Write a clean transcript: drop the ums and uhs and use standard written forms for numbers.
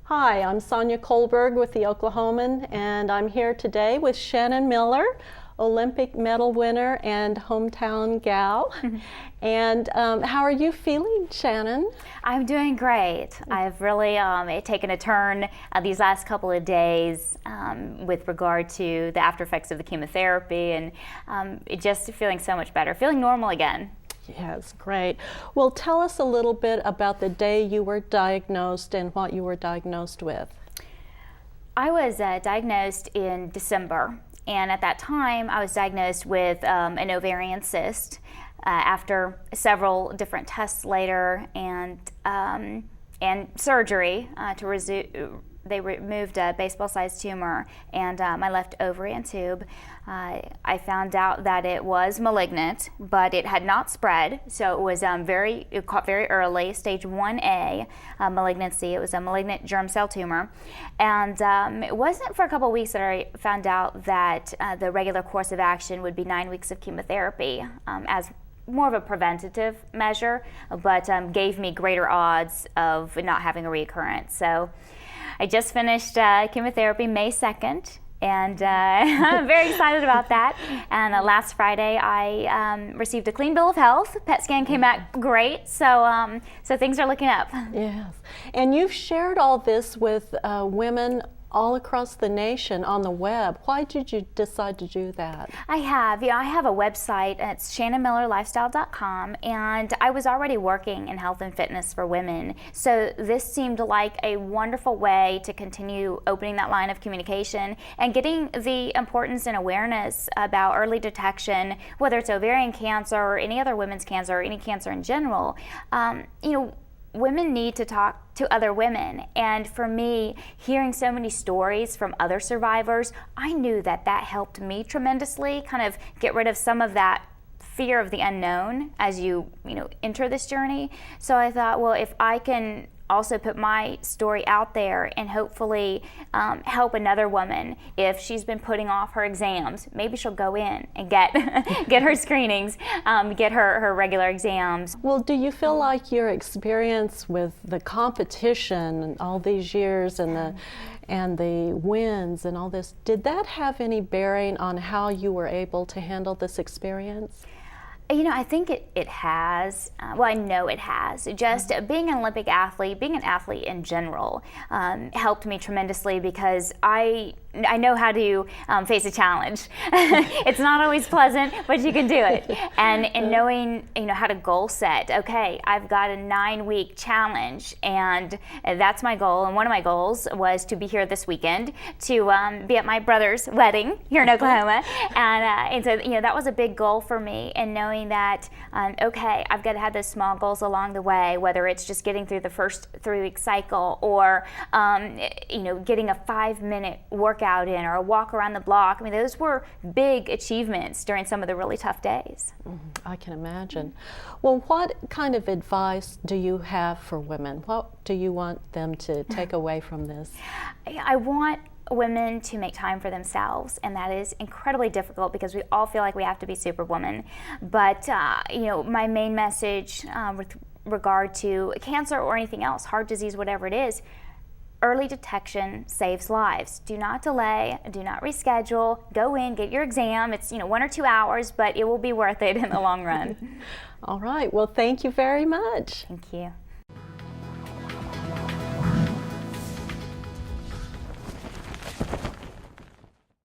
Hi, I'm Sonya Colberg with the Oklahoman, and I'm here today with Shannon Miller, Olympic medal winner and hometown gal. And how are you feeling, Shannon? I'm doing great. I've really taken a turn these last couple of days with regard to the after effects of the chemotherapy, and just feeling so much better, feeling normal again. Yes, great. Well, tell us a little bit about the day you were diagnosed and what you were diagnosed with. I was diagnosed in December, and at that time I was diagnosed with an ovarian cyst. After several different tests later and surgery they removed a baseball-sized tumor and my left ovarian tube. I found out that it was malignant, but it had not spread, so it was it caught very early, stage 1A malignancy. It was a malignant germ cell tumor, and it wasn't for a couple of weeks that I found out that the regular course of action would be 9 weeks of chemotherapy as more of a preventative measure, but gave me greater odds of not having a recurrence. So I just finished chemotherapy May 2nd, and I'm very excited about that. And last Friday I received a clean bill of health. PET scan came back great, so things are looking up. Yes, and you've shared all this with women all across the nation on the web. Why did you decide to do that? I have a website. It's shannonmillerlifestyle.com, and I was already working in health and fitness for women, so this seemed like a wonderful way to continue opening that line of communication and getting the importance and awareness about early detection, whether it's ovarian cancer or any other women's cancer or any cancer in general. Women need to talk to other women, and for me, hearing so many stories from other survivors, I knew that helped me tremendously, kind of get rid of some of that fear of the unknown as you enter this journey. So I thought, well, if I can also put my story out there and hopefully help another woman, if she's been putting off her exams, maybe she'll go in and get get her screenings, get her regular exams. Well, do you feel like your experience with the competition and all these years and the wins and all this, did that have any bearing on how you were able to handle this experience? I think it has. Well, I know it has. Just being an Olympic athlete, being an athlete in general, helped me tremendously because I know how to face a challenge. It's not always pleasant, but you can do it. And knowing how to goal set. Okay, I've got a 9-week challenge, and that's my goal. And one of my goals was to be here this weekend to be at my brother's wedding here in Oklahoma. And so that was a big goal for me. And knowing that okay, I've got to have those small goals along the way, whether it's just getting through the first 3-week cycle or getting a 5-minute workout in or a walk around the block. I mean, those were big achievements during some of the really tough days. I can imagine. Well, what kind of advice do you have for women? What do you want them to take away from this? I want women to make time for themselves, and that is incredibly difficult because we all feel like we have to be superwoman. But my main message with regard to cancer or anything else, heart disease, whatever it is, early detection saves lives. Do not delay, do not reschedule, go in, get your exam. It's 1 or 2 hours, but it will be worth it in the long run. All right, well, thank you very much. Thank you.